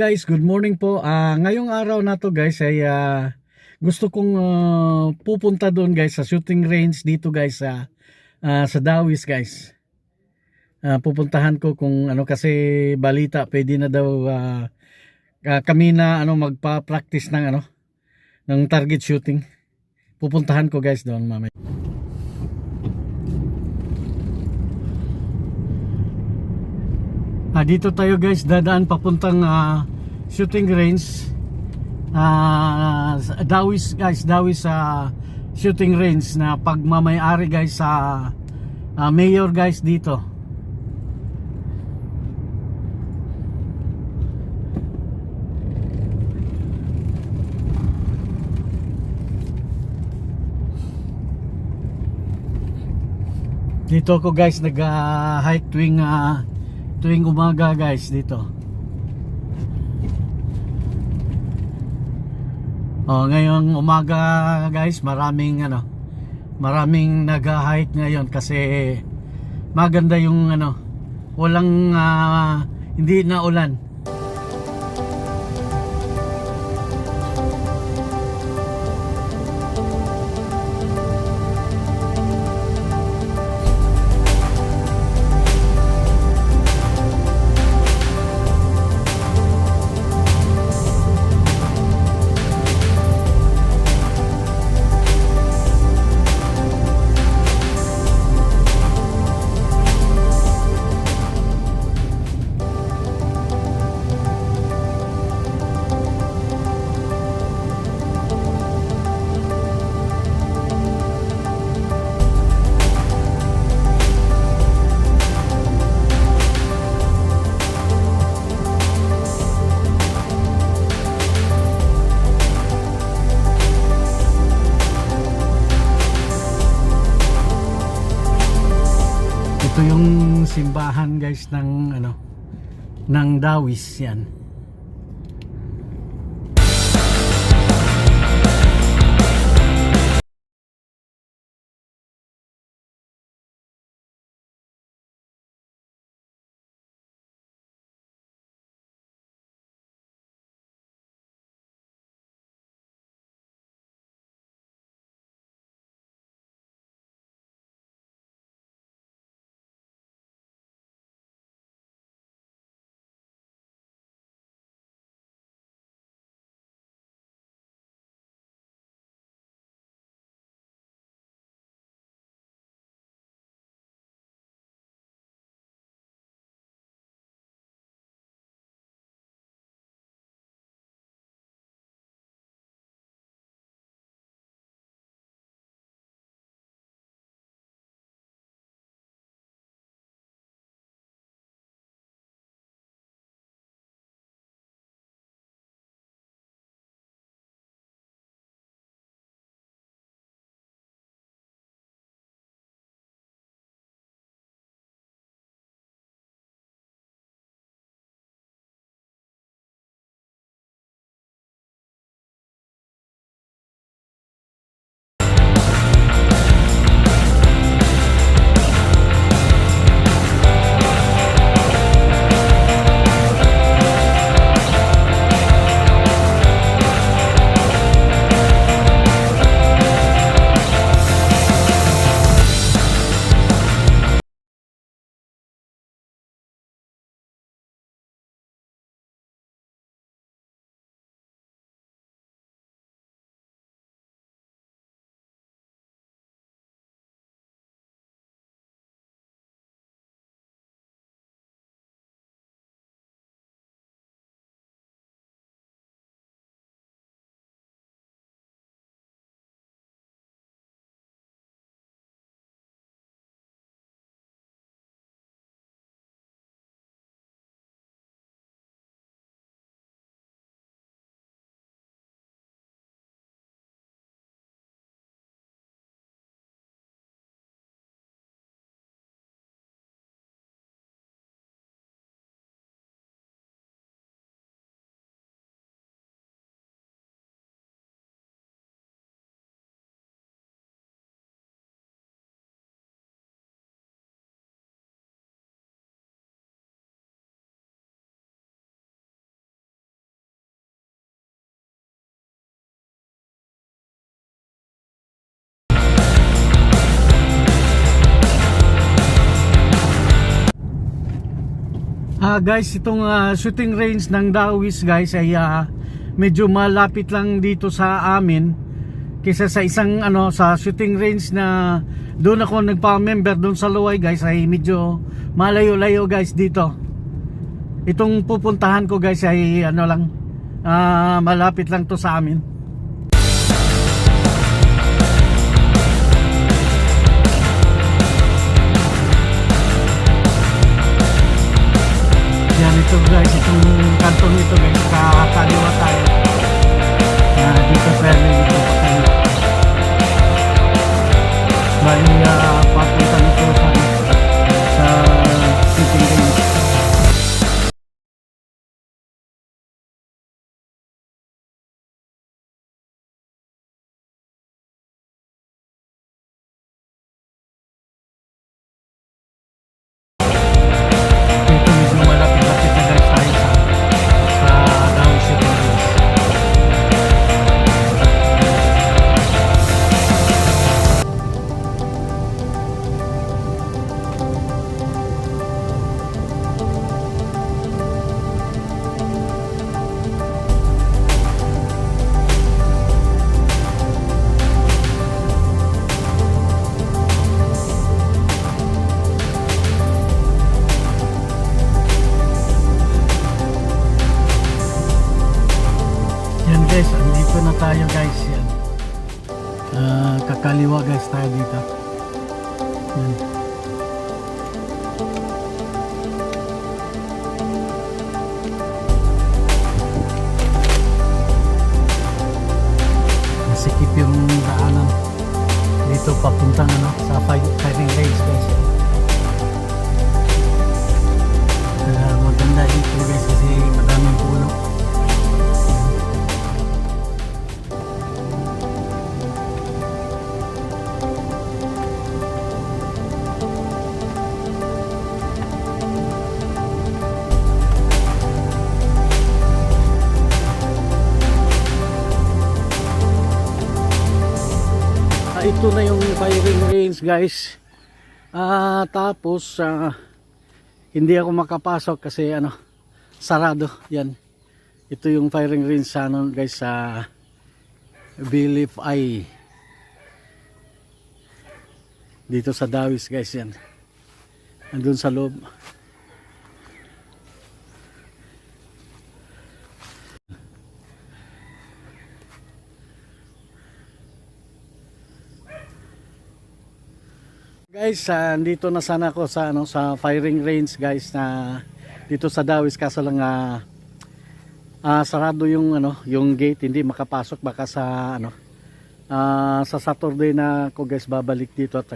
Guys, good morning po. Ngayong araw na to guys ay gusto kong pupunta doon guys sa shooting range dito guys sa Dawis guys. Pupuntahan ko kung ano kasi balita pwede na daw kami na magpa-practice ng target shooting. Pupuntahan ko guys doon mamaya. Dito tayo guys dadaan papuntang shooting range. Dawis guys, Dawis shooting range na pagmamay-ari guys sa mayor guys dito. Dito ako guys nag-hike tuwing umaga guys dito. Ngayong umaga guys maraming nag-hike ngayon kasi maganda yung walang hindi na ulan. Ito yung simbahan guys ng Dawis yan. Guys, itong shooting range ng Dawis guys ay medyo malapit lang dito sa amin kaysa sa isang sa shooting range na doon ako nagpa-member doon sa Luway guys, ay medyo malayo-layo guys dito. Itong pupuntahan ko guys ay malapit lang to sa amin. Yan ito guys, itong kantong ito guys, kakaliwa tayo dito sa dito bali papunta nito sa shooting range. Yan guys, andito na tayo guys. Yan. Kakaliwa guys tayo dito. Yan. Masikip yung daanan dito papuntang sa firing range guys. Maganda dito guys kasi madaming puno. Ito na yung firing range guys. Tapos hindi ako makapasok kasi sarado. Yan. Ito yung firing range sa guys sa Bilif I. Dito sa Dawis guys yan. Andun sa loob. Guys, dito na sana ako sa sa firing range guys na dito sa Dawis, kaso lang sarado yung yung gate, hindi makapasok. Baka sa sa Saturday na ako guys babalik dito at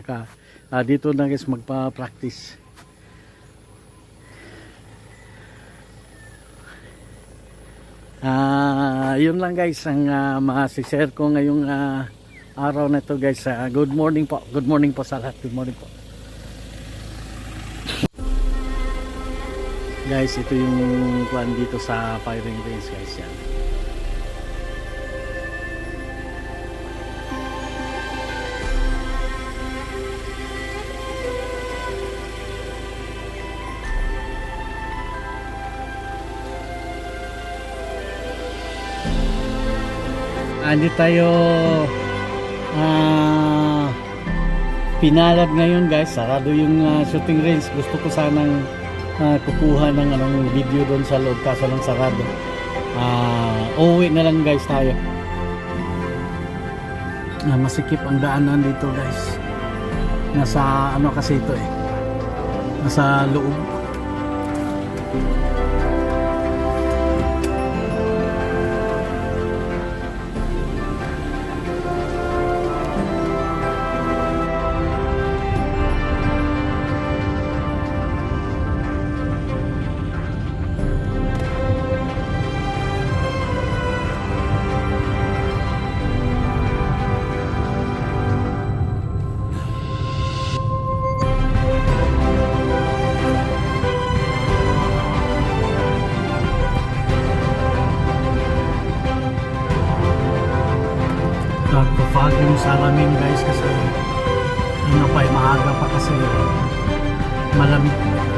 dito na guys magpa-practice. Yun lang guys ang ma-share ko ngayong araw na ito guys. Good morning po. Good morning po sa lahat. Good morning po. Guys, ito yung kuan dito sa firing range guys yan. Andi tayo pinalad ngayon guys, sarado yung shooting range. Gusto ko sanang kukuha ng video doon sa loob, kaso lang sarado. Uuwi na lang guys tayo. Masikip ang daanan dito guys. Nasa kasi ito nasa loob. Nagpa-fog yung salamin guys kasi maaga pa kasi malamig.